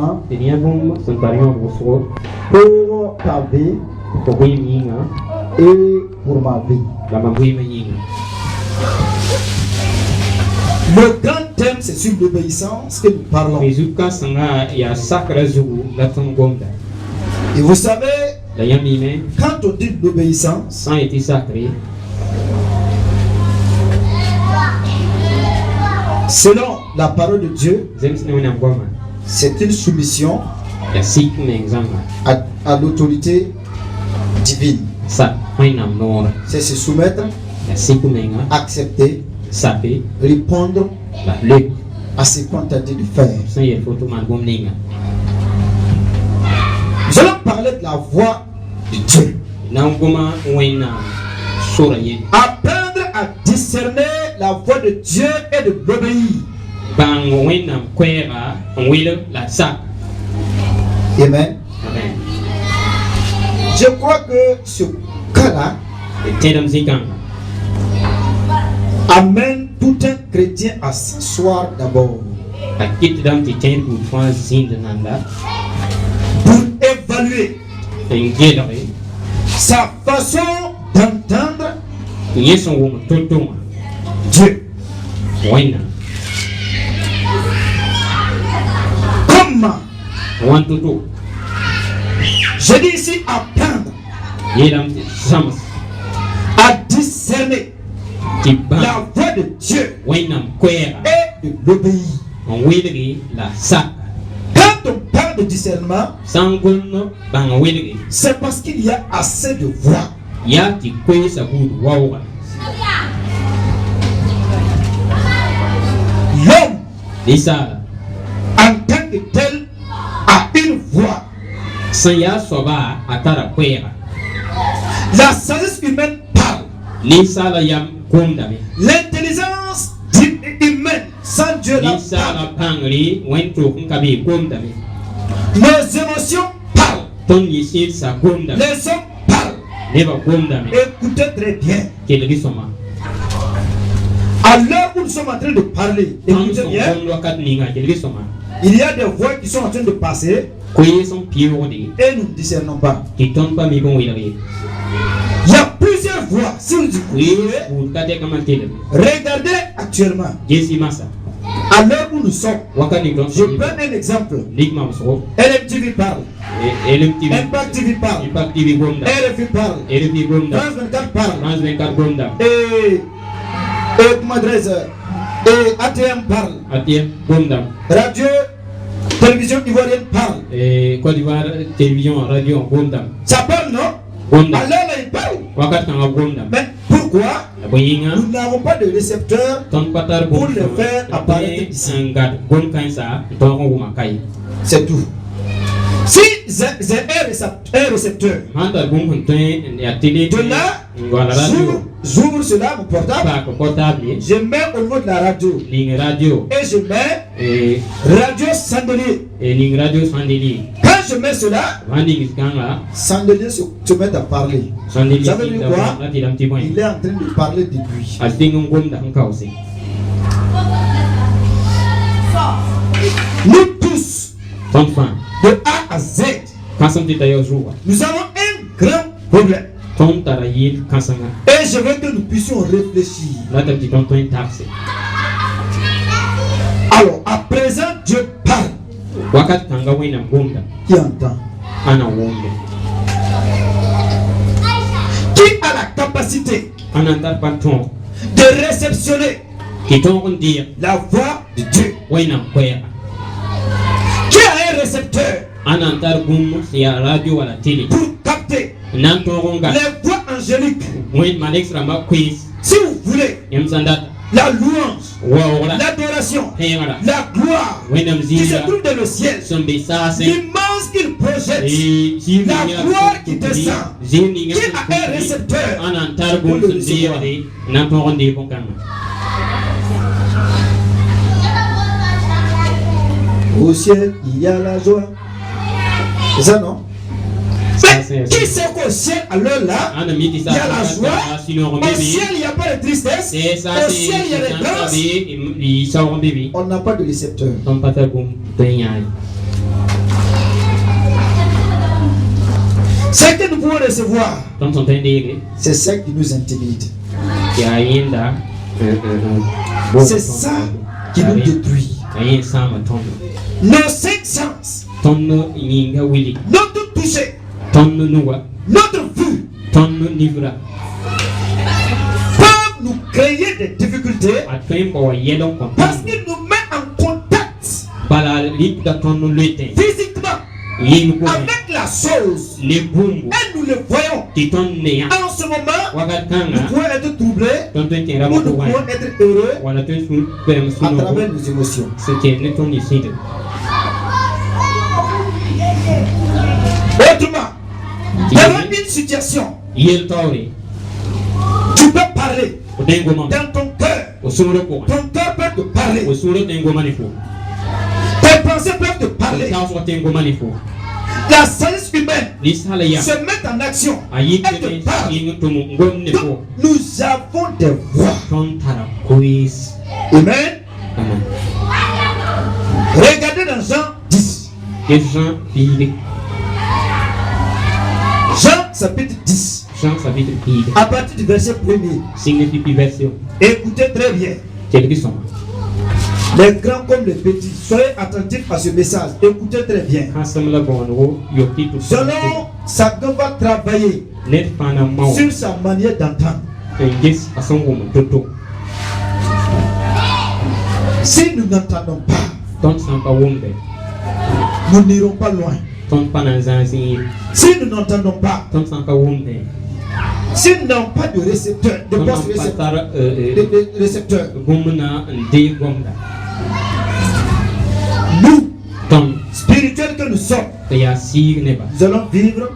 important Tenia bom sentarion rosso pour ta vie ko bui minga et pour ma vie. la mabui minga. Le grand thème, c'est sur l'obéissance que nous parlons. Mizuka sanga ya sakra zugu la tongomda. Et vous savez, La yamime quand on dit l'obéissance, sans été sacré selon la parole de Dieu, zems ne wana ngoma c'est une soumission ya sik mengzanga à l'autorité divine. sa hoina nora C'est se soumettre, ya sik menga accepter, sape répondre la le à ce qu'on t'a dit de faire. sans y photo man bom ninga. Nous allons parler de la voix de Dieu. Na ngoma wena sura ye Apprendre à discerner la voix de Dieu et de l'obéir. bang wena kwera wile la sa. Amen. Amen. Je crois que ce cas-là Tedam zikanga amène tout un chrétien à s'asseoir d'abord akit dam ti chen ku twa zind nanda pour évaluer engedare sa façon d'entendre yeso wo totonga Dieu. wena Comment? wan toto Je dis ici apprendre yedam ti sams à discerner ti ba la voix de Dieu wena kwera et de l'obéir. on wile la sa Quand on parle de discernement, sangon bang wile c'est parce qu'il y a assez de voix. ya ti kwe sa budu wawa L'homme, lisa en tant que tel, a une voix. san ya soba atara kwera La sagesse humaine parle. lisa la yam kondame L'intelligence humaine sans Dieu la lisa parle. la pangri wento kunkabi kondame Nos émotions parlent. ton yisil sa kondame Les hommes parlent. neba kondame Écoutez très bien. kelgi soma À l'heure où nous sommes en train de parler, écoutez bien, wakat ninga kelgi soma il y a des voix qui sont en train de passer koye son piodi et nous ne discernons pas. ki ton pa mi bon wilari Il y a plusieurs voix. Si vous koye écoutez, ou kate kamantele regardez actuellement, jesi masa à l'heure où nous sommes. wakat ni don Je prends un exemple. ligma so LMTV parle. elem tv Impact TV parle. impact tv gonda RFI parle. RFI gonda France 24 parle. France 24 gonda Et comment dirais-je, et ATM parle. atiem gonda Radio, télévision ivoirienne parle. Côte d'Ivoire télévision radio gonda Ça parle, non? gonda À l'heure là, il parle. wakat kanga gonda Mais pourquoi boyinga nous n'avons pas de récepteur ton patar pour le faire apparaître ici? sangat gon kansa ton nguma kai C'est tout. Si j'ai un récepteur, handa bum hunte ya télé de là, wala radio j'ouvre cela, mon portable, pa ko portable je mets au niveau de la radio ling radio et je mets et radio Sandelier. ling radio sandeli Quand je mets cela, wandi kanga Sandelier se met à parler. sandeli Ça veut dire quoi? la tiram ti Il est en train de parler de lui. asting gonda nkausi Nous tous, ton fan de A à Z, kasam ti tayo zuwa nous avons un grand problème. ton tarayil kasanga Et je veux que nous puissions réfléchir. la tam ti ton taxi Alors, à présent, Dieu parle. wakat kanga wena gonda Qui entend? ana wonde Qui a la capacité ana tar paton de réceptionner ki ton on dire la voix de Dieu? wena kwera Qui a un récepteur ana tar gum ya radio wala télé pour capter nan to gonga les voix angéliques? moy malex rama quiz Si vous voulez, yam sandat la louange, wa wala l'adoration, hengara la gloire wenam qui se zira trouve dans le ciel, sombe sase l'immense qu'il projette, e la gloire qui descend. zini Qui a un récepteur? ana tar gum Pour le zira recevoir. de nan to ronde bon kan Au ciel, il y a la joie. C'est ça, non? Mais qui sait qu'au ciel, à l'heure là, ana miti il y a la joie? sinon Au ciel, il n'y a pas de tristesse. c'est ça Au ciel, il y a des danses. il sa ronde bi On n'a pas de récepteur. ton patar gum tenyai Ce que nous pouvons recevoir, c'est ça qui nous intimide. C'est ça qui nous détruit. Nos 5 sens, notre toucher, notre vue, peuvent nous créer des difficultés parce qu'ils nous mettent en contact physiquement avec la chose et nous le voyons. En ce moment, nous pouvons être troublés ou nous pouvons être heureux à travers nos émotions. Autrement, devant une situation, tu peux parler dans ton cœur. Ton cœur peut te parler. Tes pensées peuvent te parler. La sagesse humaine se met en action. Elle te parle. Donc, nous avons des voix. Amen. Regardez dans Jean 10. Jean chapitre 10. À partir du verset 1er. Écoutez très bien. Les grands comme les petits, soyez attentifs à ce message. Écoutez très bien. Selon chacun va travailler sur sa manière d'entendre. Si nous n'entendons pas, nous n'irons pas loin. Si nous n'entendons pas, si nous n'avons pas de récepteur, de poste récepteur, nous, spirituels que nous sommes, nous allons vivre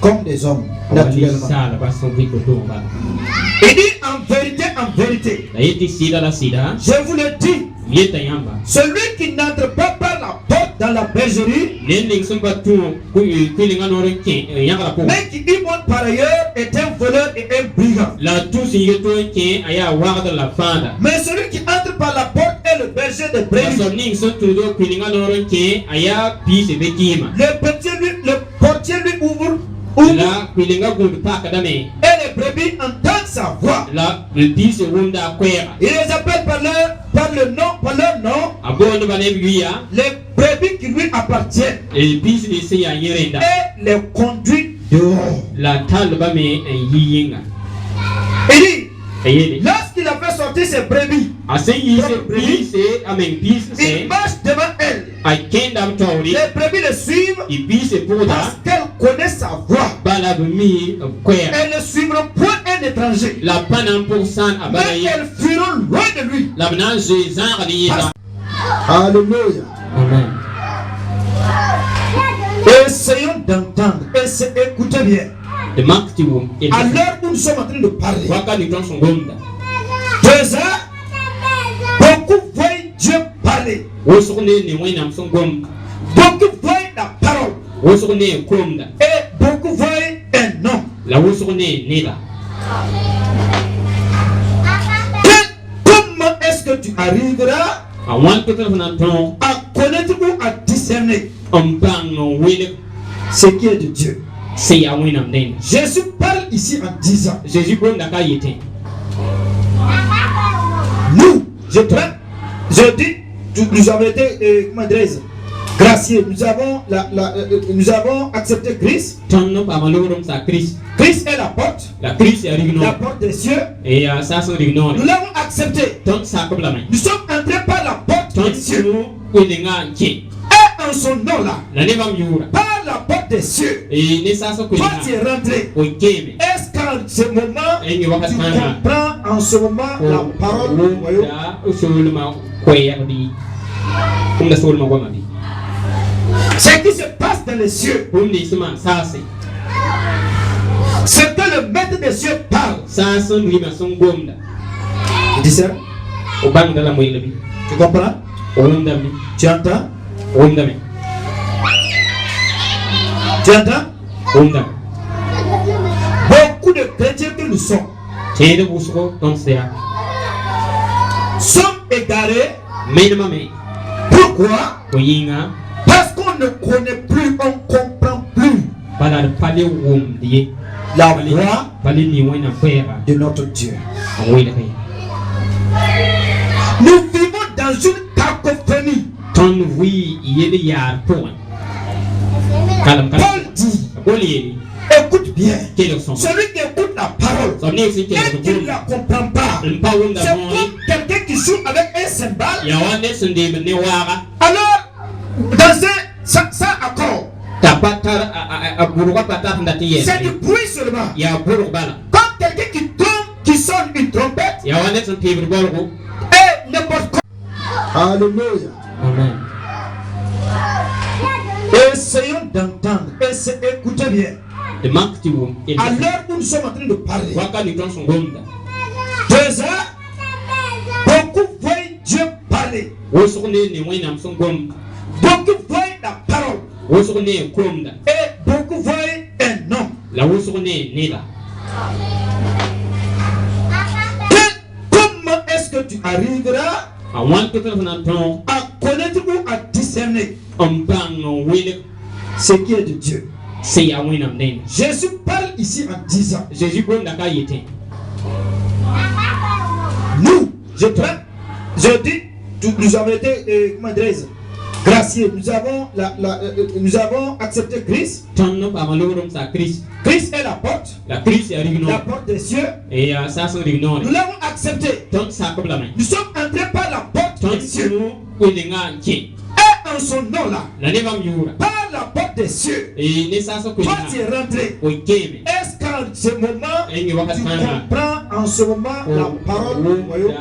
comme des hommes, naturellement. Il dit en vérité, je vous le dis, celui qui n'entre pas par la porte dans la bergerie, mais qui y monte par ailleurs, est un voleur et un brigand. Mais celui qui entre par la porte est le berger des brebis. Le portier lui ouvre. Et les brebis entendent sa voix. Il les appelle par leur nom. Les brebis qui lui appartiennent. Et les conduit dehors. Et lorsqu'il a fait sortir ses brebis, il marche devant elle. Les brebis le suivent parce qu'elles connaissent sa voix. Elles ne suivront point un étranger, mais elles fuiront loin de lui. Alléluia. Amen. Essayons d'entendre. Écoutez bien. À l'heure où nous sommes en train de parler, déjà, beaucoup voient Dieu parler. Beaucoup voient la parole. Et beaucoup voient un nom. Comment est-ce que tu arriveras à connaître ou à discerner ce qui est de Dieu? Jésus parle ici en disant, nous, je dis, nous avons été, comment dirais-je, graciés. Nous avons accepté Christ. Christ est la porte. La porte des cieux. Nous l'avons accepté. Nous sommes entrés par la porte des cieux. Et en son nom là, par la porte des cieux, toi tu es rentré. Est-ce qu'en ce moment, tu comprends en ce moment la parole du royaume? Ce qui se passe dans les cieux, ce que le maître des cieux parle. Tu dis ça? Tu comprends? Tu entends? Tu entends? Beaucoup de chrétiens que nous sommes sont égarés. Pourquoi? Parce qu'on ne connaît plus, on ne comprend plus. la voix de notre Dieu. Nous vivons dans une cacophonie. Paul dit, écoute bien, celui qui écoute la parole et qui ne la comprend pas, c'est comme quelqu'un qui joue avec un cymbale. Alors, dans un sans accord, c'est du bruit seulement. Comme quelqu'un qui sonne une trompette et n'importe quoi. Alléluia. Amen. Essayons d'entendre, écoutez bien. À l'heure où nous sommes en train de parler, 2 heures, beaucoup voient Dieu parler. Beaucoup voient la parole. Et beaucoup voient un homme. Comment est-ce que tu arriveras à connaître ou à discerner ce qui est de Dieu? Jésus parle ici en disant, nous, je dis, nous avons été, graciés, nous avons accepté Christ. Christ est la porte des cieux. Nous l'avons accepté. Nous sommes entrés par la porte des cieux. Et en son nom là, par la porte des cieux, toi tu es rentré. Est-ce qu'en ce moment, tu comprends en ce moment la parole du royaume?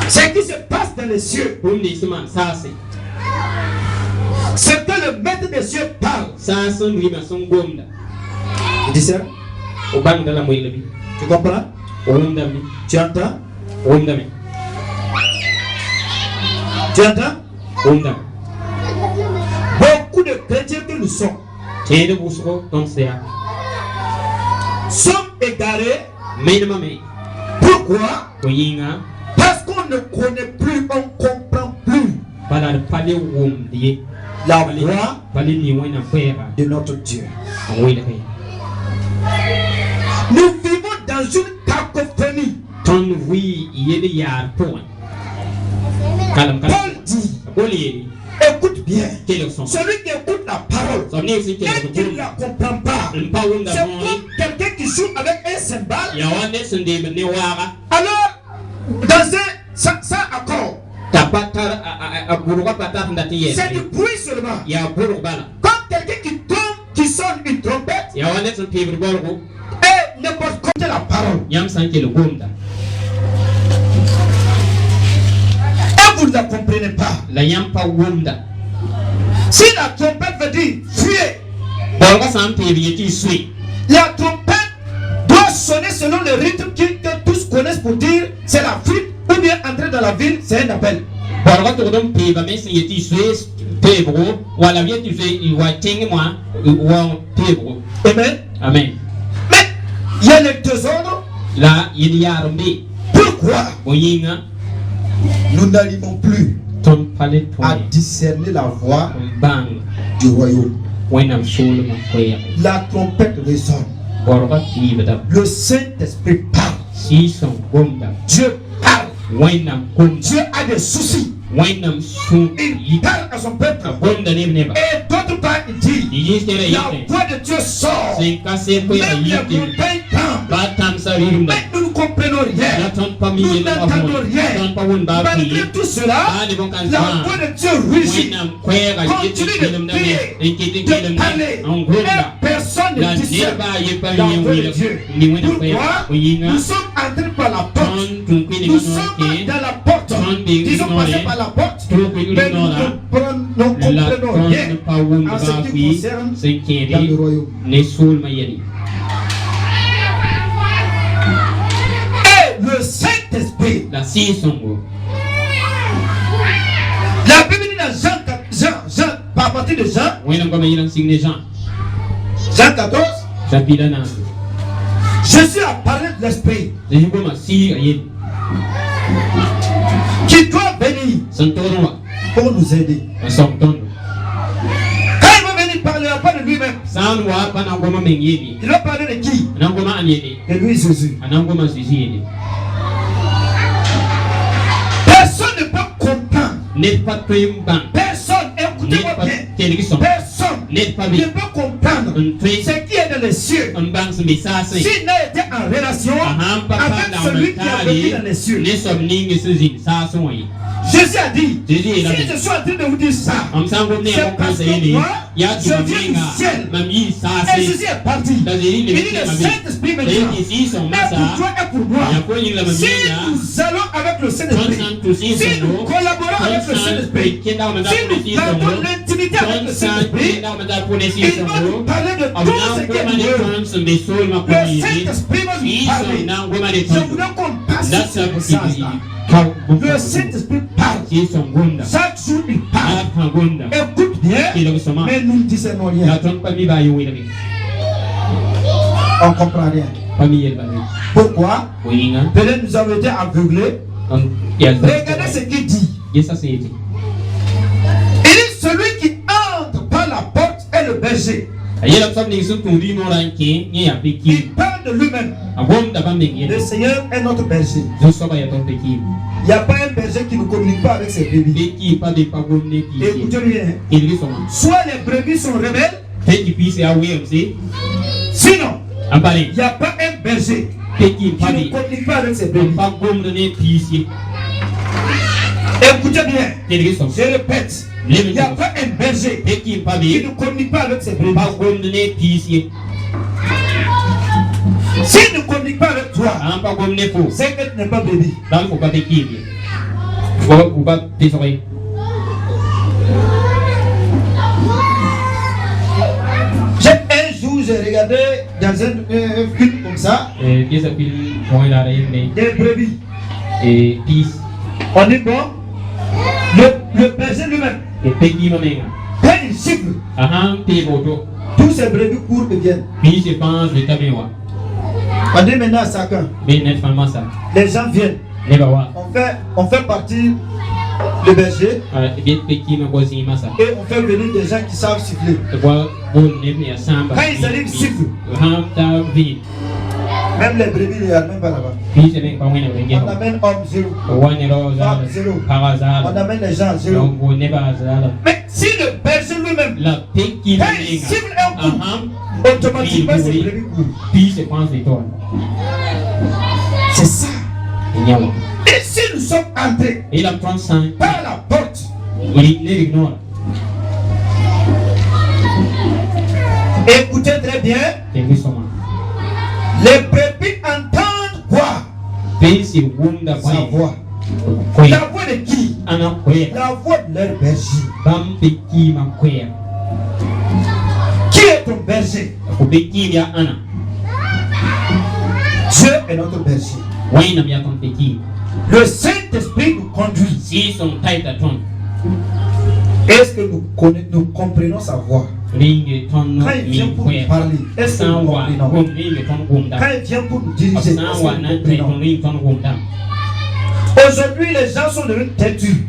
Ce qui se passe dans les cieux, ce que le maître des cieux parle. Tu dis ça? Tu comprends? Tu entends? Tu entends? Beaucoup de chrétiens que nous sommes sont égarés. Pourquoi? Parce qu'on ne connaît plus, on ne comprend plus la voix de notre Dieu. Nous vivons dans une cacophonie. Paul dit, écoute bien, celui qui écoute la parole et qui ne la comprend pas, c'est comme quelqu'un qui joue avec un cymbale. Alors, dans un sans accord, c'est du bruit seulement. Comme quelqu'un qui sonne une trompette et n'importe quoi de la parole. Et vous ne la comprenez pas. Si la trompette veut dire fuyez, la trompette doit sonner selon le rythme que tous connaissent pour dire c'est la fuite ou bien entrer dans la ville, c'est un appel. Amen. Amen. Mais il y a les deux ordres. Pourquoi nous n'arrivons plus à discerner la voix du royaume? La trompette résonne. Le Saint-Esprit parle. Dieu parle. Dieu a des soucis. Il parle à son peuple. Et d'autre part, il dit la voix de Dieu sort. Même les montagnes tremblent. Mais nous ne comprenons rien. Nous n'entendons rien. Malgré tout cela, la voix de Dieu rugit. Continue de prier, de parler. Et personne ne discerne la voix de Dieu. Pourquoi? Nous sommes entrés par la porte. Nous sommes dans la porte. Disons passer par la porte. Mais nous ne comprenons rien en ce qui concerne dans le royaume. Et le Saint-Esprit, la Bible dit dans Jean, à partir de Jean 14, Jésus a parlé de l'Esprit qui doit venir pour nous aider. Quand il va venir, il ne parlera pas de lui-même. Il va parler de qui? De lui, Jésus. Personne ne peut comprendre. Personne, écoutez-moi bien. Personne ne peut comprendre ce qui est dans les cieux s'il n'a été en relation avec celui qui a vécu dans les cieux. Jésus a dit, si je suis en train de vous dire ça, c'est parce que moi, je viens du ciel. Et Jésus est parti. Il dit, le Saint-Esprit me dit, mais pour toi et pour moi, si nous allons avec le Saint-Esprit, si nous collaborons avec le Saint-Esprit, si nous gardons l'intimité avec le Saint-Esprit, il va nous parler de tout ce qui est Dieu. Le Saint-Esprit va nous parler. Je voudrais qu'on passe sur ce message-là. Le Saint-Esprit parle. Chaque jour il parle. Écoute bien, mais nous ne discernons rien. On ne comprend rien. Pourquoi? Peut-être nous avons été aveuglés. Regardez ce qu'il dit. Il dit, celui qui entre par la porte est le berger. Il parle de lui-même. Le Seigneur est notre berger. Il n'y a pas un berger qui ne communique pas avec ses brebis. Écoutez bien. Soit les brebis sont rebelles, sinon il n'y a pas un berger qui ne communique pas avec ses brebis. Écoutez bien. Je répète. Il n'y a pas un berger qui ne communique pas avec ses brebis. S'il ne communique pas avec toi, c'est que tu n'es pas bébé. Un jour, j'ai regardé dans un film comme ça, des brebis. On dit bon, le berger lui-même, quand il siffle, tous ces brebis courent et viennent. On dit maintenant à chacun. Les gens viennent. On fait partie le berger. Et on fait venir des gens qui savent siffler. Quand ils arrivent, ils sifflent. Même les brebis ne regardent même pas là-bas. On amène homme zéro. Femme zéro. On amène les gens zéro. Mais si le berger lui-même, quand il siffle un coup, automatiquement c'est le brebis court. C'est ça. Et si nous sommes entrés par la porte, écoutez très bien. Les brebis entendent quoi? Sa voix. La voix de qui? La voix de leur berger. Qui est ton berger? Dieu est notre berger. Le Saint-Esprit nous conduit. Est-ce que nous comprenons sa voix? Quand il vient pour nous parler, est-ce que nous comprenons? Quand il vient pour nous diriger, est-ce que nous comprenons? Aujourd'hui, les gens sont devenus têtus.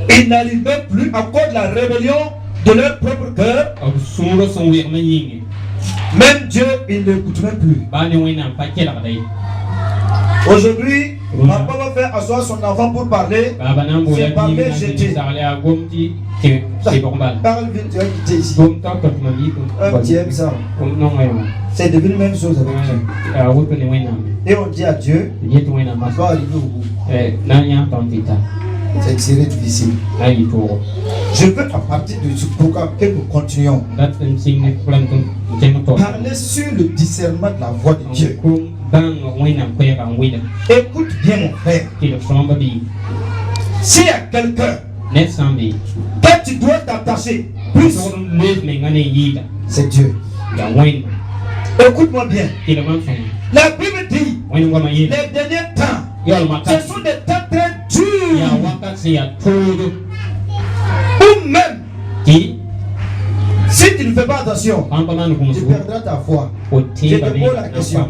Ils n'arrivaient plus à cause de la rébellion de leur propre cœur. Même Dieu, il ne l'écoute même plus. Aujourd'hui, papa va faire asseoir son enfant pour parler. C'est parler, jeter. Parle vite, tu vas quitter ici. Tu aimes ça. C'est devenu la même chose avec Dieu. Et on dit à Dieu, on va arriver au bout. C'est tiré difficile. Je veux à partir de ce programme que nous continuions. Parler sur le discernement de la voix de Dieu. Écoute bien mon frère. S'il y a quelqu'un que tu dois t'attacher plus, c'est Dieu. Écoute-moi bien. La Bible dit, les derniers temps, ce sont des temps très durs. Ou même, si tu ne fais pas attention, tu perdras ta foi. Je te pose la question.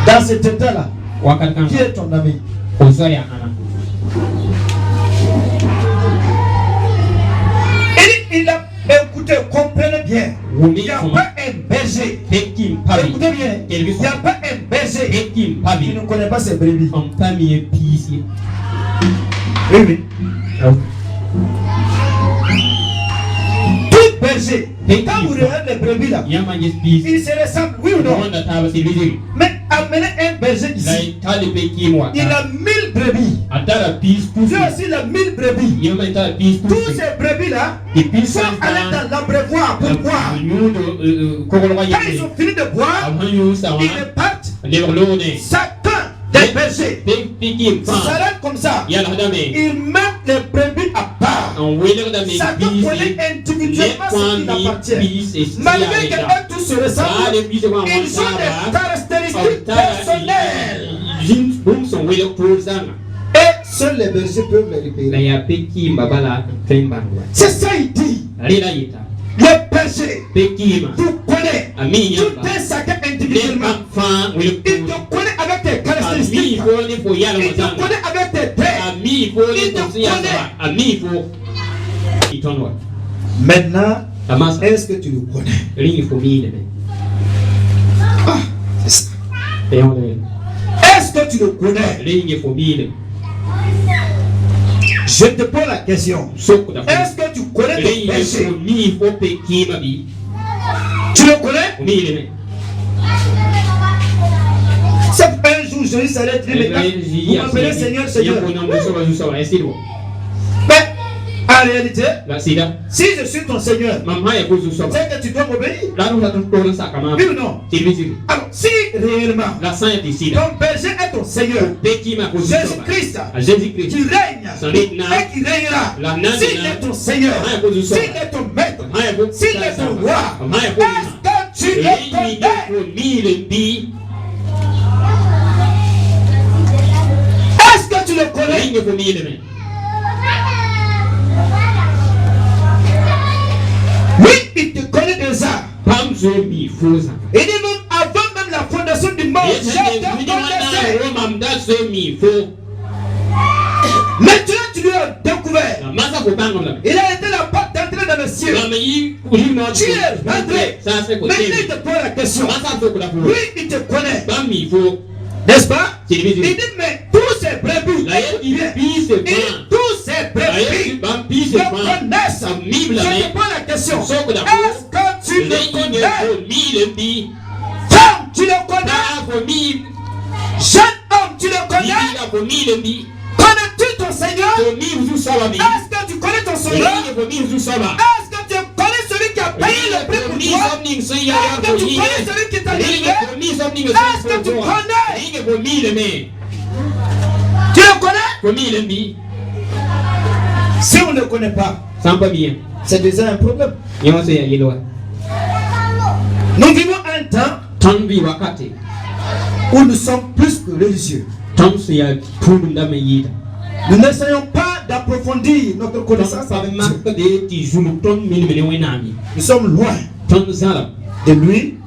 Dans cet état-là, Qui est ton ami? Il a écouté, comprenez bien. Il n'y a pas un berger. Écoutez bien. Il n'y a pas un berger qui ne connaît pas ses brebis. Oui. Tout berger, quand vous regardez les brebis là, ils se ressemblent, oui ou non? Mais amenez un berger ici. Il a 1000 brebis. Dieu aussi il a 1000 brebis. Tous ces brebis là sont allés dans l'abreuvoir pour boire. Quand ils ont fini de boire, ils repartent. Chacun des bergers s'arrête comme ça. Ils mettent les brebis à part. Chacun connaît individuellement ce qui appartient. Malgré que eux tous se ressemblent, ils ont des caractéristiques personnelles. Et seuls les bergers peuvent les repérer. C'est ça il dit. Les bergers, vous connaissez tout un chacun individuellement. Il te connaît avec tes caractéristiques. Il te connaît avec tes traits. Il te connaît. Maintenant, est-ce que tu le connais? Ah, c'est ça. Est-ce que tu le connais? Je te pose la question. Est-ce que tu connais ton berger? Tu le connais? C'est un jour Jésus s'allait dire, vous m'appelez Seigneur, Seigneur. Mais en réalité, si je suis ton Seigneur, c'est que tu dois m'obéir. Oui ou non? Alors, si réellement ton berger est ton Seigneur, Jésus-Christ, qui règne et qui régnera, s'il est ton Seigneur, s'il est ton maître, s'il est ton roi, est-ce que tu le connais? Est-ce que tu le connais? Oui, il te connaît déjà. Il dit même avant même la fondation du monde, je te connaissais. Maintenant tu lui as découvert. Il a été la porte d'entrée dans le ciel. Tu es rentré. Maintenant il te pose la question. Oui, il te connaît. N'est-ce pas? Il dit mais tous ces brebis, tous ces brebis te connaissent. Je te pose la question. Est-ce que tu le connais? Femme, tu le connais? Jeune homme, tu le connais? Connais-tu ton Seigneur? Est-ce que tu connais ton Seigneur? Est-ce que tu connais celui qui a payé le prix pour toi? Est-ce que tu connais celui qui t'a délivré? Est-ce que tu connais? Tu le connais? Si on ne le connaît pas, c'est déjà un problème. Nous vivons un temps où nous sommes plus que religieux. Nous n'essayons pas d'approfondir notre connaissance avec Dieu. Nous sommes loin de lui.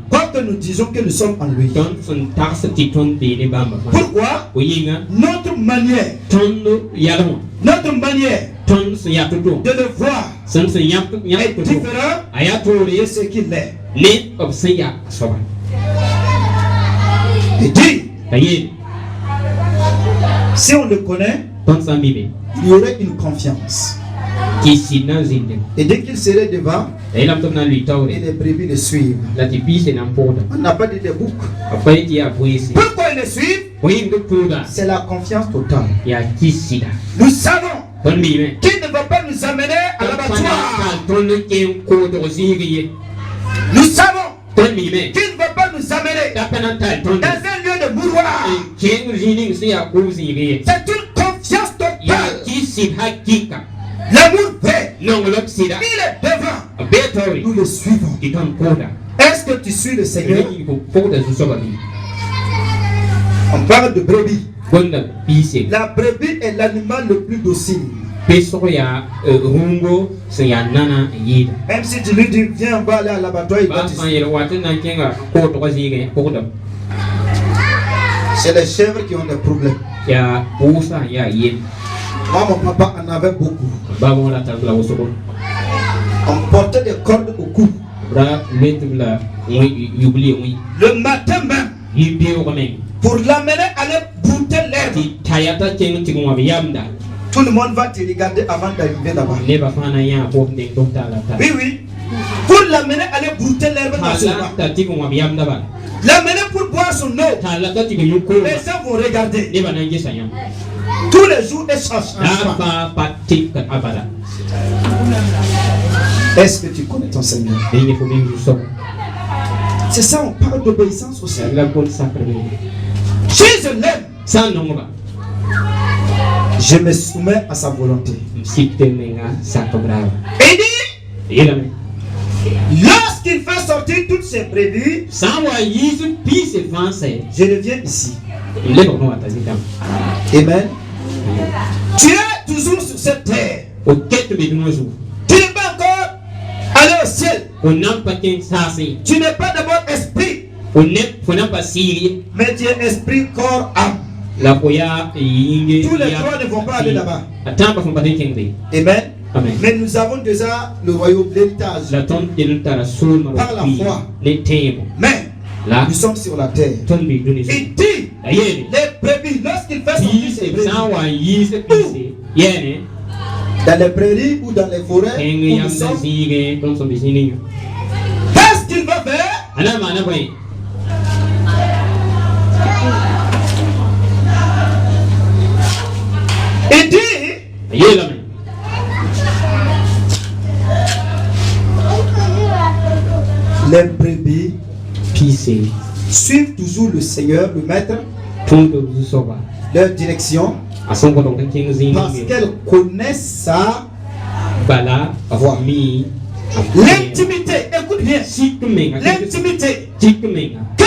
Quoique nous disons que nous sommes en lui. Pourquoi? Notre manière de le voir est différente de ce qu'il est. Il dit, si on le connaît, il y aurait une confiance. Et dès qu'il serait devant, et les brebis le suivent. On n'a pas dit des boucs. Pourquoi ils le suivent? C'est la confiance totale. Nous savons qu'il ne va pas nous amener à l'abattoir. Nous savons qu'il ne va pas nous amener dans un lieu de mouroir. C'est une confiance totale. L'amour vrai, il est devant. Nous le suivons. Est-ce que tu suis le Seigneur? On parle de brebis. La brebis est l'animal le plus docile. Même si tu lui dis viens, on va aller à l'abattoir, il va te suivre. C'est les chèvres qui ont des problèmes. Ya pusa ya yen. Moi, mon papa en avait beaucoup. Babon la tabla osoko. On portait des cordes au cou. Bra letubla yubli oui. Le matin même. Yibi o même. Pour l'amener à aller brouter l'herbe. Ti tayata chen ti mo yamda. Tout le monde va te regarder avant d'arriver là-bas. Ne ba fana ya ko de docteur la ta. Oui, oui. Pour l'amener à aller brouter l'herbe dans ce bas. Ta ti mo yamda ba. L'amener pour boire son eau. Les gens vont regarder. Ne ba nangi sayam. Tous les jours, et change. Est-ce que tu connais ton Seigneur? C'est ça, on parle d'obéissance au Seigneur. Si je l'aime, je me soumets à sa volonté. Et dit, lorsqu'il fait sortir toutes ses brebis, je reviens ici. Amen. Tu es toujours sur cette terre. Tu n'es pas encore allé au ciel. Tu n'es pas d'abord esprit, mais tu es esprit, corps, âme. Tous les trois ne vont pas aller là-bas. Amen. Amen. Mais nous avons déjà le royaume, l'héritage par la foi. Mais nous sommes sur la terre. Il dit, les brebis, lorsqu'il fait sortir ses brebis, dans les prairies ou dans les forêts, qu'est-ce qu'il va faire? Il dit, les brebis suivent toujours le Seigneur, le Maître, leur direction, parce qu'elles connaissent sa voix. L'intimité, écoute bien, l'intimité que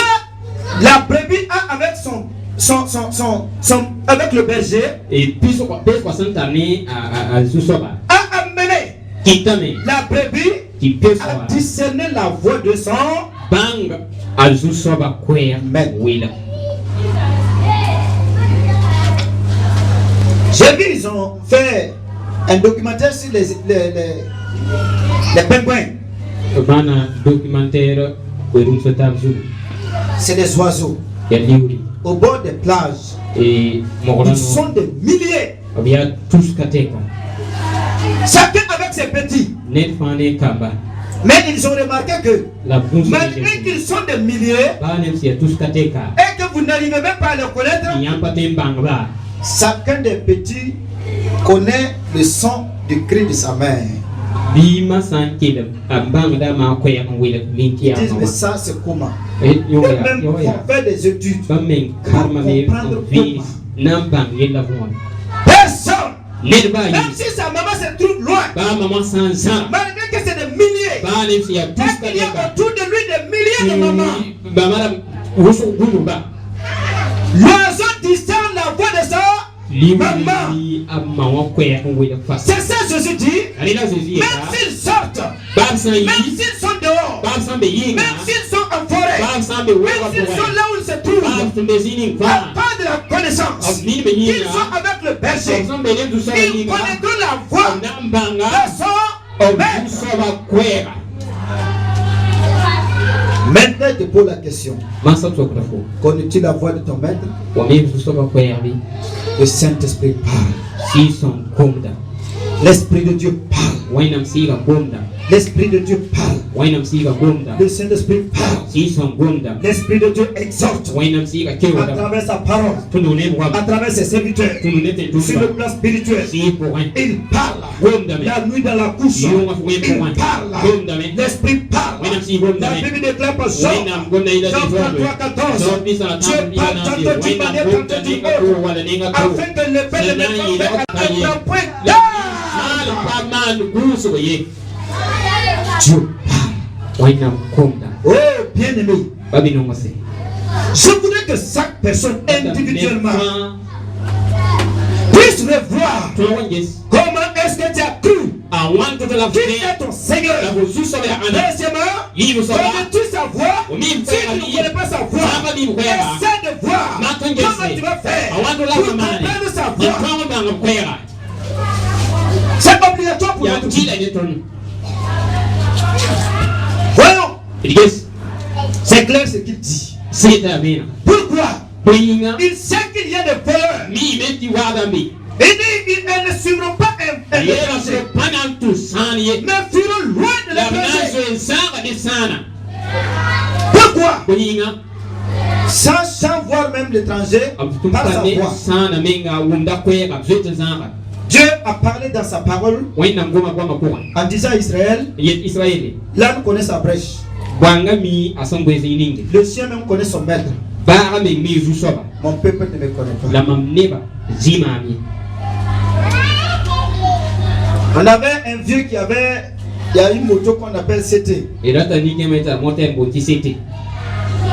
la brebis a avec avec le berger a amené la brebis à discerner la voix de son maître. J'ai vu, ils ont fait un documentaire sur les pingouins. C'est des oiseaux. Au bord des plages. Ils sont des milliers. Chacun avec ses petits. Mais ils ont remarqué que malgré qu'ils sont des milliers et que vous n'arrivez même pas à les connaître, chacun des petits connaît le son du cri de sa mère. Ils disent, mais ça c'est comment? Et même pour faire des études, pour comprendre comment. Personne, même si sa maman se trouve loin, malgré que c'est des milliers, est-ce qu'il y a autour de lui des milliers de mamans? L'oiseau discerne la voix de sa maman. C'est ça Jésus dit. Même s'ils sortent, même s'ils sont dehors, même s'ils sont en forêt, même s'ils sont là où ils se trouvent, pas de la connaissance, ils sont avec le berger, ils connaîtront la voix de son maître. Maintenant, je te pose la question. Connais-tu la voix de ton maître? Le Saint-Esprit parle. L'Esprit de Dieu parle. L'Esprit de Dieu parle. Le Saint-Esprit parle. L'Esprit de Dieu exhorte à travers sa parole, à travers ses serviteurs, sur le plan spirituel. Il parle. La nuit dans la couche, il parle. L'Esprit parle. La Bible déclare par Jean 33:14. Dieu parle tantôt d'une manière, tantôt d'une autre, afin que le Père ne me fasse un point d'âge. Dieu parle. Oh, bien-aimé, je voudrais que chaque personne individuellement puisse revoir comment est-ce que tu as cru qui est ton Seigneur. Deuxièmement, connais-tu sa voix? Si tu ne connais pas sa voix, essaie de voir comment clair ce qu'il dit. Pourquoi? Il sait qu'il y a des voleurs. Il dit, elles ne suivront pas un étranger, mais fuiront loin de l'étranger. Pourquoi? Sans voir même l'étranger, par sa voix. Dieu a parlé dans sa parole en disant à Israël, l'âne connaît sa brèche. Le chien même connaît son maître. Mon peuple ne me connaît pas. On avait un vieux qui avait, il y a une moto qu'on appelle CT.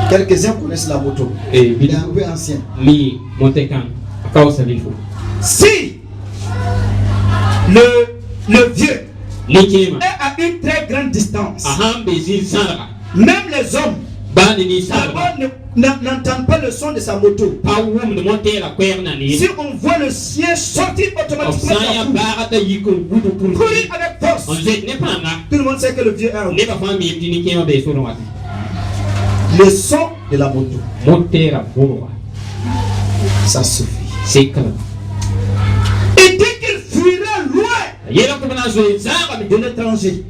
Quelques-uns connaissent la moto. Il est un peu ancien. Si le vieux est à une très grande distance, même les hommes n'entendent pas le son de sa moto. Si on voit le chien sortir automatiquement, courir avec force, tout le monde sait que le vieux est le son de la moto. Ça suffit. C'est clair. Et dès qu'il fuira loin de l'étranger,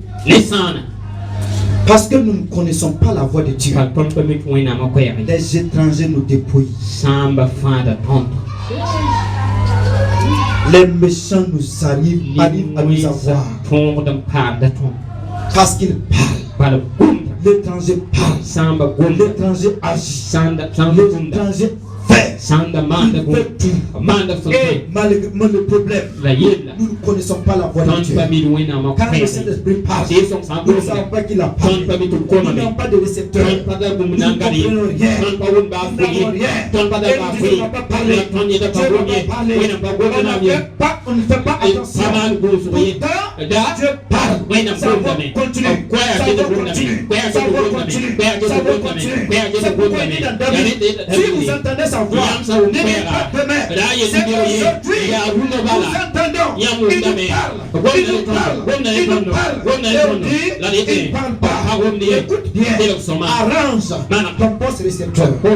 parce que nous ne connaissons pas la voix de Dieu, les étrangers nous dépouillent. Les méchants nous arrivent à nous avoir parce qu'ils parlent. L'étranger parle, l'étranger agit, l'étranger fait, il fait tout. Et malgré le problème, nous ne connaissons pas la voix de Dieu. Quand le Saint-Esprit parle, nous ne savons pas qu'il a parlé. Nous n'avons pas de récepteur. Nous ne comprenons rien. Nous n'avons rien. Et nous ne pouvons pas parler. Dieu ne va pas parler. On ne fait pas attention. Pourtant, Dieu parle. Ça va continuer. Ça va continuer. Ça va continuer. Ça va continuer. C'est pourquoi il dit dans David, si vous entendez sa voix, n'ayez pas de mer. C'est qu'aujourd'hui, nous entendons. Il nous parle. Il nous parle. Il nous parle. Et on dit, il ne parle pas. Écoute bien. Arrange ton poste récepteur. Oui,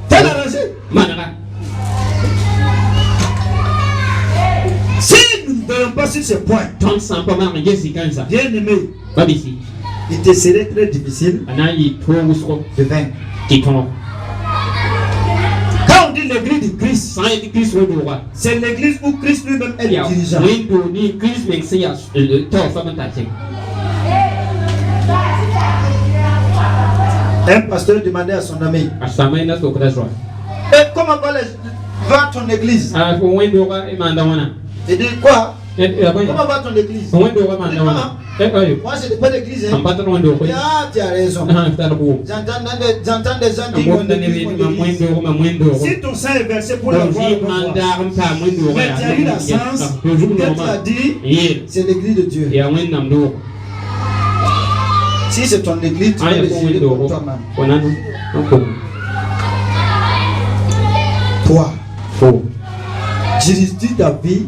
t'as arrangé. Si nous ne donnons pas sur ce point, bien aimé, il te serait très difficile de vaincre. Quand on dit l'église de Christ, c'est l'église où Christ lui-même est le dirigeant. Un pasteur demandait à son ami, et comment va ton église? Il dit quoi? Comment va ton église? Moi je n'ai pas d'église. Ah, tu as raison. J'entends des gens dire mon église. Si ton sang est versé pour la voir, mais tu as eu la sens, tu as dit, c'est l'église de Dieu. Si c'est ton église, tu vas décider pour toi-même. Toi, diriges-tu ta vie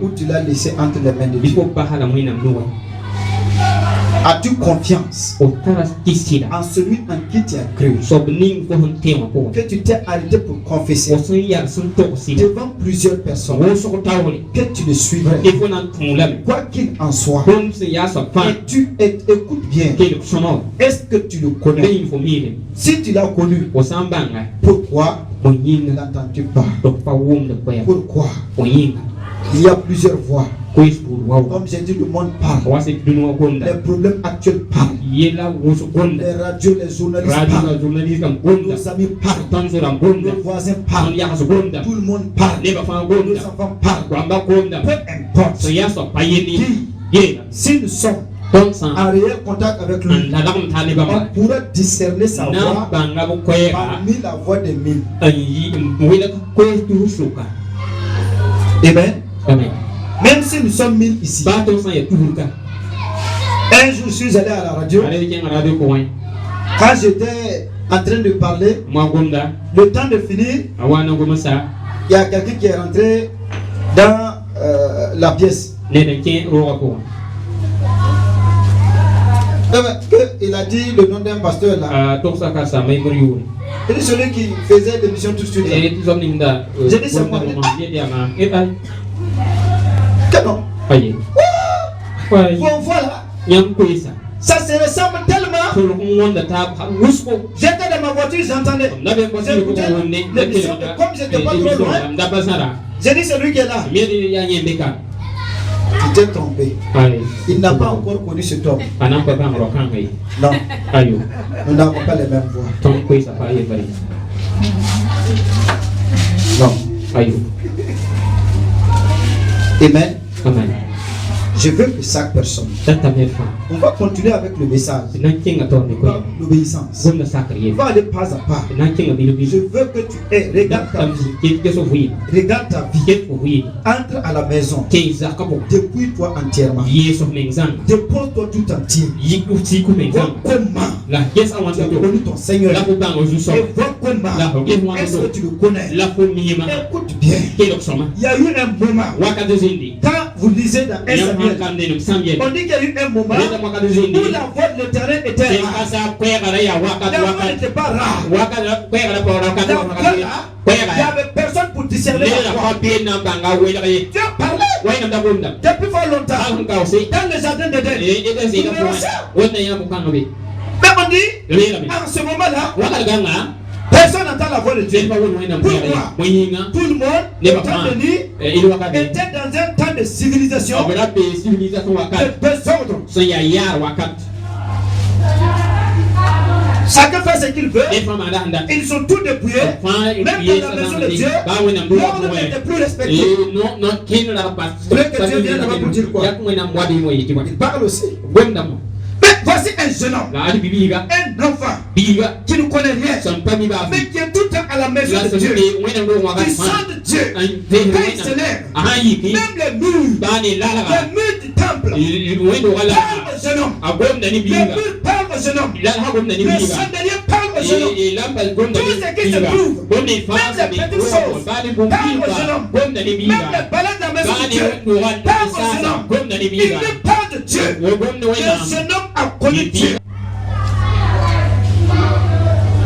où tu l'as laissé entre les mains de Dieu? As-tu confiance en celui en qui tu as cru, que tu t'es arrêté pour confesser devant plusieurs personnes, que tu le suivrais, quoi qu'il en soit? Et tu écoutes bien. Est-ce que tu le connais? Si tu l'as connu, pourquoi ne l'entends-tu pas? Pourquoi? Il y a plusieurs voix. Comme j'ai dit, le monde parle. Les problèmes actuels parlent. Les radios, les journalistes parlent. Nos amis parlent. Nos voisins parlent. Tout le monde parle. Nos enfants parlent. Peu importe qui, si nous sommes en réel contact avec lui, on pourra discerner sa voix parmi la voix des mille. Amen. Même si nous sommes 1000 ici, un jour je suis allé à la radio. Quand j'étais en train de parler, le temps de finir, il y a quelqu'un qui est rentré dans la pièce. Il a dit le nom d'un pasteur là. Il est celui qui faisait l'émission tout de suite. J'ai dit c'est moi. Que non? Voilà. Ça se ressemble tellement. J'étais dans ma voiture, j'entendais. L'émission, comme j'étais pas trop loin, j'ai dit celui qui est là. Tu t'es trompé. Il n'a pas encore connu cet homme. Non. Nous n'avons pas les mêmes voix. Non. Amen. Je veux que chaque personne. On va continuer avec le message. L'obéissance. On va aller pas à pas. Je veux que tu aies. Regarde ta vie. Regarde ta vie. Entre à la maison. Dépouille-toi entièrement. Dépose-toi tout entier. Vois comment tu as connu ton Seigneur. Et vois comment est-ce que tu le connais. Écoute bien. Il y a eu un moment. Quand vous lisez dans 1 Samuel, on dit qu'il y a eu un moment où la voix de l'Éternel était rare. La voix n'était pas rare. Il n'y avait personne pour discerner la voix. Dieu parlait depuis fort longtemps dans le jardin d'Éden. Mais on dit, en ce moment-là, personne n'entend la voix de Dieu. Pourquoi? Tout le monde, au temps de nuit, était dans un temps de civilisation, de désordre. Chacun fait ce qu'il veut. Ils sont tous dépouillés. Même dans la maison de Dieu, l'ordre n'était plus respecté. Que Dieu vienne là-bas pour dire quoi? Il parle aussi. Mais voici un jeune homme, un enfant qui ne connaît rien, mais qui est tout le temps à la maison de Dieu, qui sent de Dieu. Quand il se lève, même les murs du temple parlent au jeune homme. Les murs parlent au jeune homme. Le chandelier parle au jeune homme. Tout ce qui se trouve, même les petites choses, parlent au jeune homme. Même les balades de la maison de Dieu parlent au jeune homme. Il ne parle de Dieu. Le jeune homme a connu Dieu.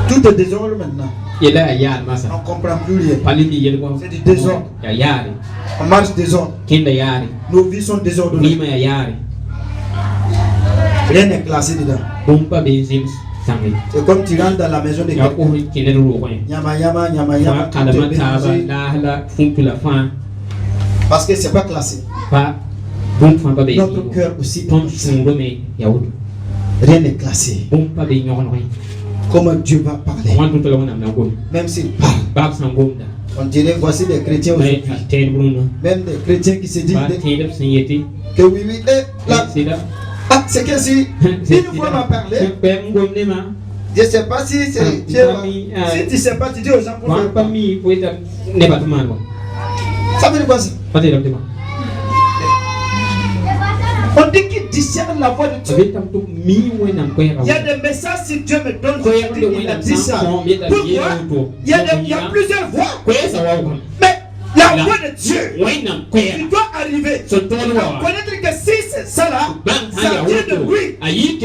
Tout est désordre maintenant. On ne comprend plus rien. C'est du désordre. On marche désordre. Nos vies sont désordonnées. Rien n'est classé dedans. C'est comme tu rentres dans la maison de quelqu'un. Yama yama yama yama. Parce que c'est pas classé. Notre cœur aussi. Rien n'est classé. Comment Dieu va parler. Même s'il parle. On dirait voici des chrétiens aujourd'hui. Même des chrétiens qui se disent que oui, oui, là. Ah, c'est que si une fois m'a parlé, je ne sais pas si c'est si tu ne sais pas, tu dis aux gens pour faire quoi. Ça veut dire quoi ça? On dit qu'il discerne la voix de Dieu. Il y a des messages si Dieu me donne, il a dit ça. Pourquoi? Il y a plusieurs voix. Mais la voix de Dieu, il doit arriver à connaître que si c'est ça là, ça vient de lui. Si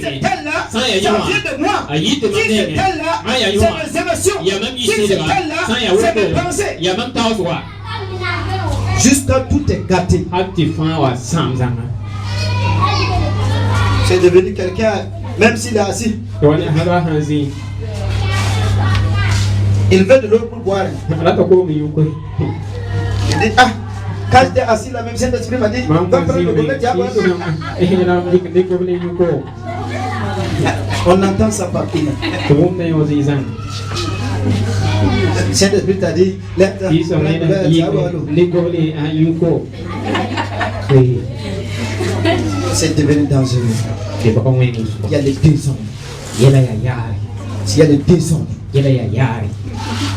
c'est elle là, ça vient de moi. Si c'est elle là, c'est mes émotions. Si c'est elle là, c'est mes pensées. Jusqu'à tout est gâté. C'est devenu quelqu'un, même s'il est assis. Il veut de l'eau pour boire. Il dit, ah, quand j'étais assis là, même Saint-Esprit m'a dit, va prendre le gobelet, tu vas boire. On entend ça partout. Saint-Esprit t'a dit, c'est devenu dangereux. Il y a les désordres. Il y a les désordres.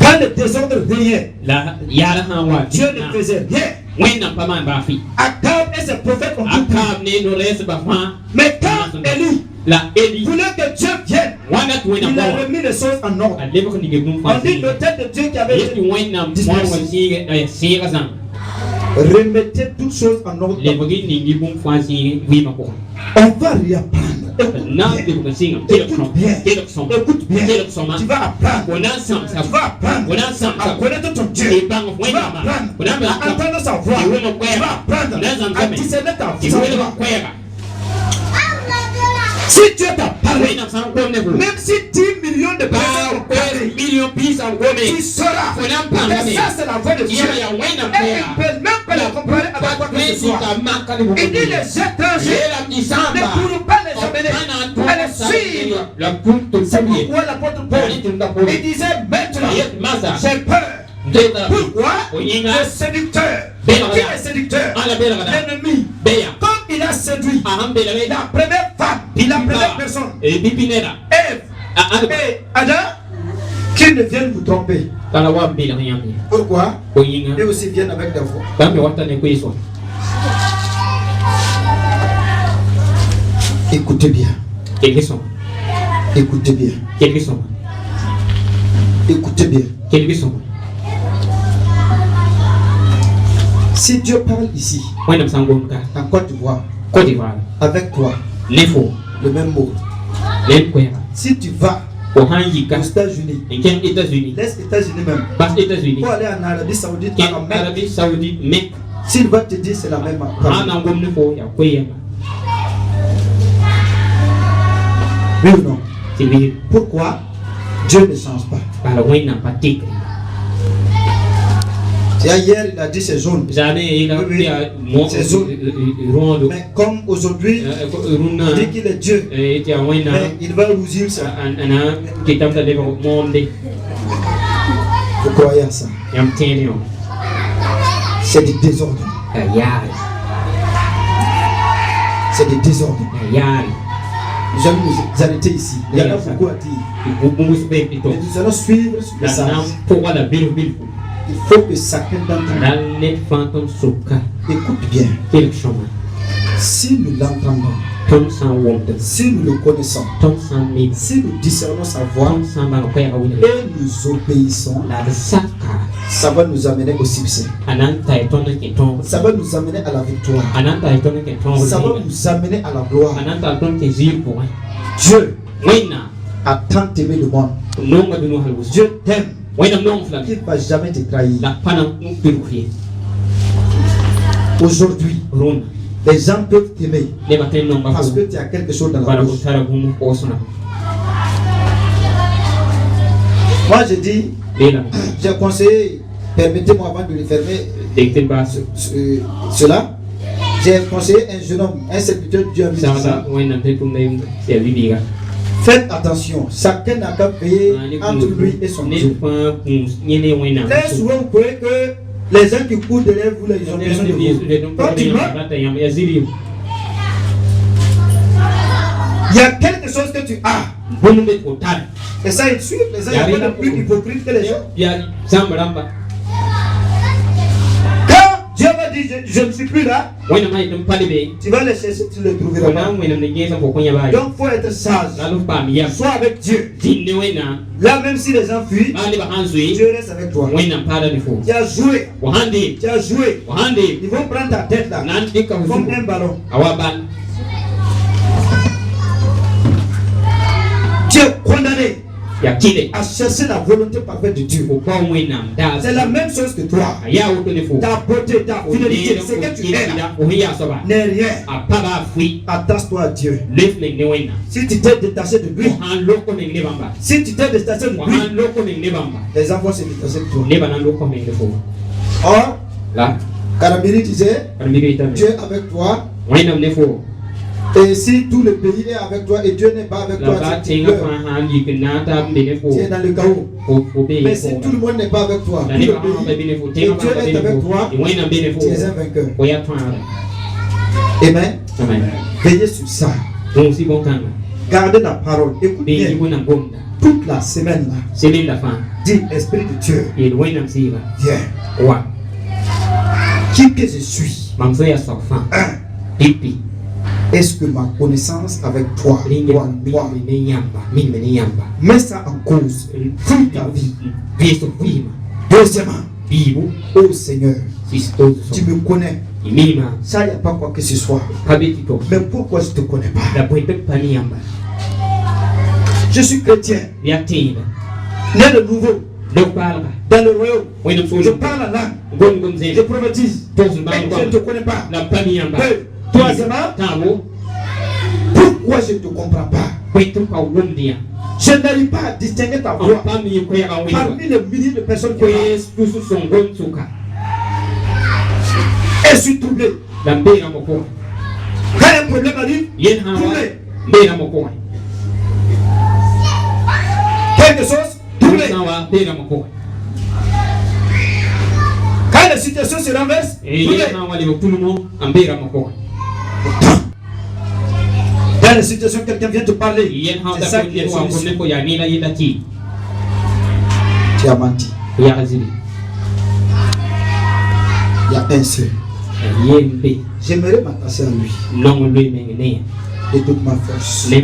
Quand le désordre veillait, Dieu ne faisait rien. Akab et ses prophètes ont tout pris. Mais quand Élie voulait que Dieu vienne, il a remis les choses en ordre. On dit le tête de Dieu qui avait été dispersé. Remettez toutes choses en ordre. On va réapprendre. Écoute bien. Tu vas apprendre. À connaître ton Dieu. Tu vas apprendre à entendre sa voix. Tu vas apprendre à discerner ta voix. Si Dieu t'a parlé, même si 10 millions de personnes ont parlé, tu sauras que ça c'est la voix de Dieu. Et il ne peut même pas la comparer avec quoi que ce soit. Il dit les étrangers ne pourront pas les amener à les suivre. C'est pourquoi l'apôtre Paul, il disait maintenant, j'ai peur. Pourquoi? Le séducteur. Qui est séducteur? L'ennemi. Comme il a séduit la première femme, la première personne, Ève et Adam, qu'ils ne viennent vous tromper. Pourquoi? Ils aussi viennent avec des voix. Écoutez bien. Écoutez bien. Écoutez bien. Si Dieu parle ici, en Côte d'Ivoire, avec toi, le même mot. Si tu vas aux États-Unis, laisse États-Unis même, pour aller en Arabie Saoudite, s'il va te dire c'est la même parole. Oui ou non? Pourquoi? Dieu ne change pas. Hier, il a dit c'est jaune. C'est jaune. Mais comme aujourd'hui, il dit qu'il est Dieu. Mais il va rougir ça. Vous croyez à ça? C'est du désordre. C'est du désordre. Nous allons nous arrêter ici. Il y en a beaucoup à dire. Mais nous allons suivre ce message. Il faut que chacun d'entre nous écoute bien. Si nous l'entendons, si nous le connaissons, si nous discernons sa voix et nous obéissons, ça va nous amener au succès. Ça va nous amener à la victoire. Ça va nous amener à la gloire. Dieu a tant aimé le monde. Dieu t'aime. Il ne va jamais te trahir. Aujourd'hui, les gens peuvent t'aimer parce que tu as quelque chose dans la bouche. Moi je dis, j'ai conseillé, permettez-moi avant de refermer cela, j'ai conseillé un jeune homme, un serviteur de Dieu. Faites attention, chacun n'a qu'à payer entre lui et son Dieu. Très souvent, vous croyez que les gens qui courent derrière vous, ils ont besoin de vous. Quand tu meurs, il y a quelque chose que tu as. Et ça, ils suivent. Les gens sont plus hypocrites que les gens. Dieu va dire, je ne suis plus là. Tu vas les chercher, tu ne le trouveras pas. Donc il faut être sage. Sois avec Dieu. Là, même si les gens fuient, Dieu reste avec toi. Tu as joué. Tu as joué. Ils vont prendre ta tête là, comme un ballon. Dieu condamné à chercher la volonté parfaite de Dieu. C'est la même chose que toi. Ta beauté, ta fidélité, c'est que tu es là n'est rien. Attache-toi à Dieu. Si tu t'es détaché de lui, si tu t'es détaché de lui, les enfants se détachent de toi. Or, Karabiri disait, Dieu est avec toi. Et si tout le pays est avec toi et Dieu n'est pas avec toi, tu es dans le chaos. Mais si tout le monde n'est pas avec toi, tout le pays, et Dieu est avec toi, tu es un vainqueur. Amen. Veillez sur ça. Gardez la parole. Écoute bien. Toute la semaine là, dis Esprit de Dieu, viens. Qui que je suis? Est-ce que ma connaissance avec toi, mets ça en cause, fuis ta vie. Deuxièmement, ô Seigneur, Tu me connais. Ça, il n'y a pas quoi que ce soit. Mais pourquoi je ne te connais pas? Je suis chrétien. Né de nouveau. Dans le royaume. Je parle la langue. Je prophétise. Mais je ne te connais pas. Troisièmement, pourquoi je ne te comprends pas? Je n'arrive pas à distinguer ta voix parmi les milliers de personnes qui parlent. Et je suis troublé. Quand un problème arrive, troublé. Quelque chose, troublé. Quand la situation se renverse, dans la situation, quelqu'un vient te parler. C'est ça qui est solution. Tu as menti. Il y a un seul. J'aimerais m'attacher à lui. De toute ma force. De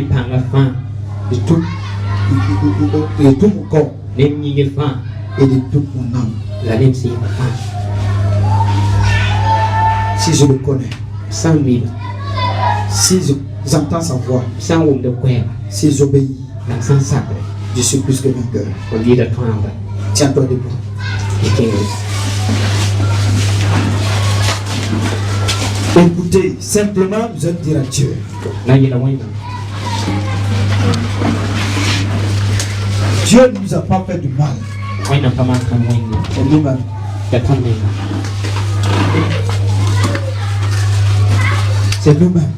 tout mon corps. Et de toute mon âme. Si je le connais. Si j'entends sa voix. Si j'obéis. Je suis plus que vainqueur. Tiens-toi debout. Écoutez, simplement nous allons dire à Dieu. Dieu ne nous a pas fait du mal. C'est nous-mêmes. C'est nous-mêmes.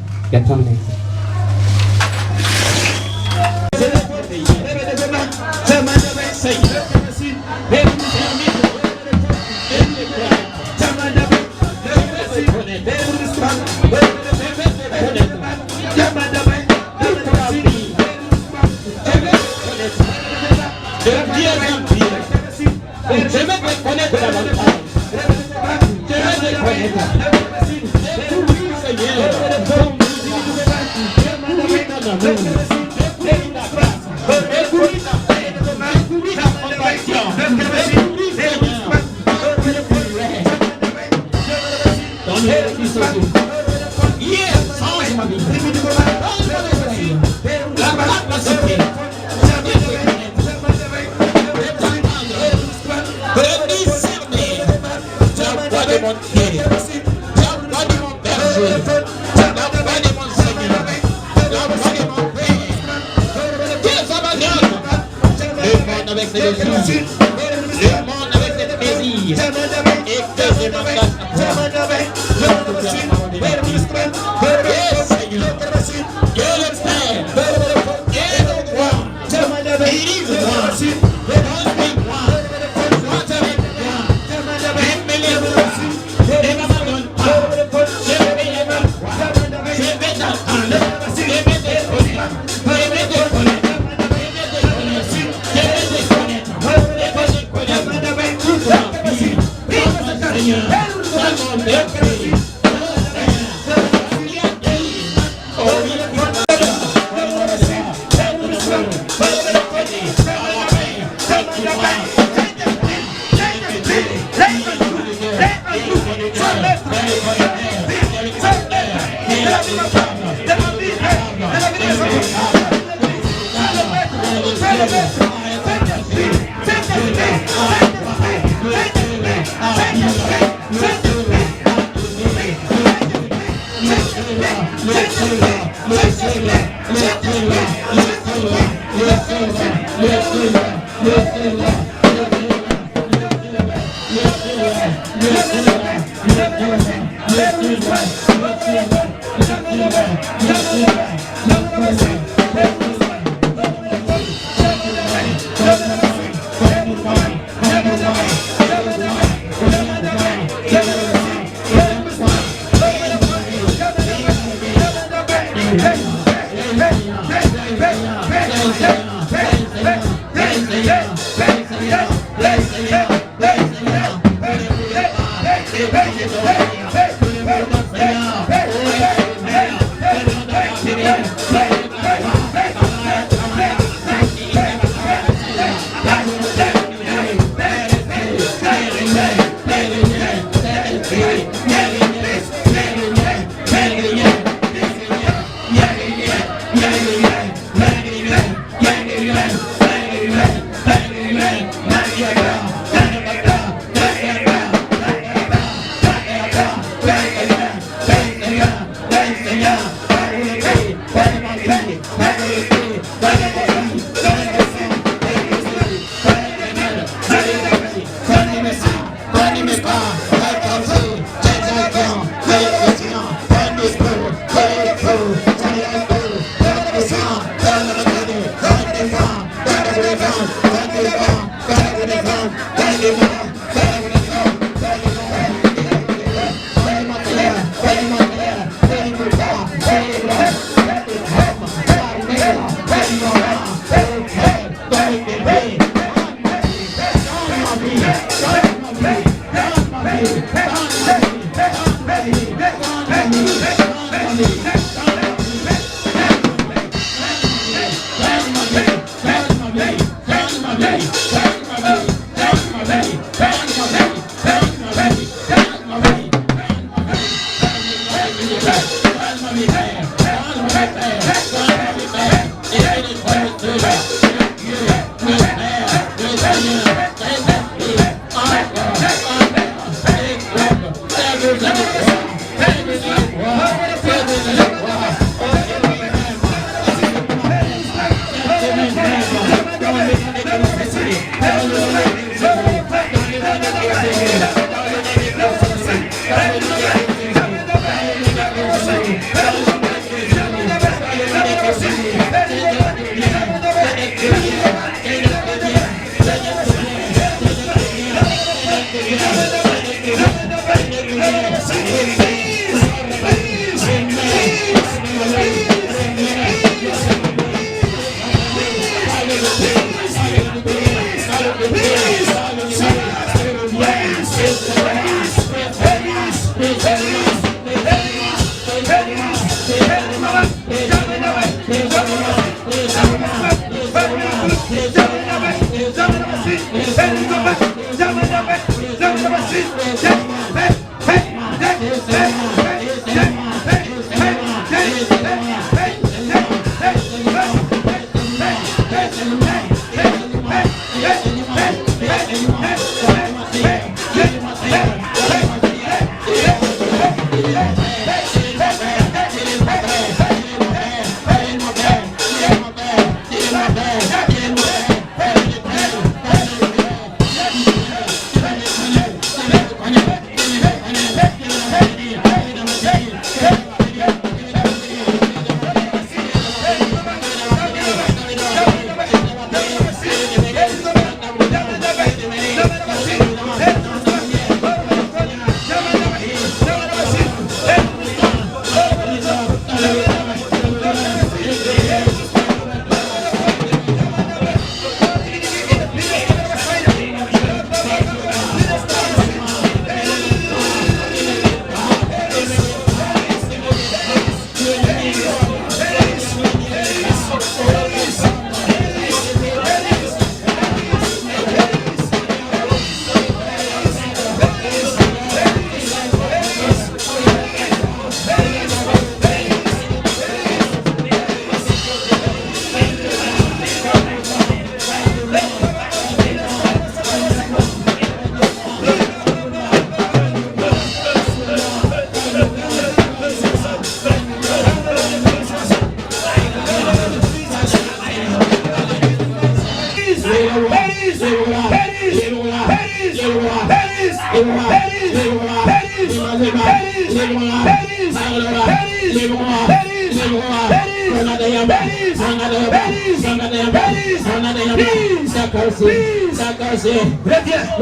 Reviens.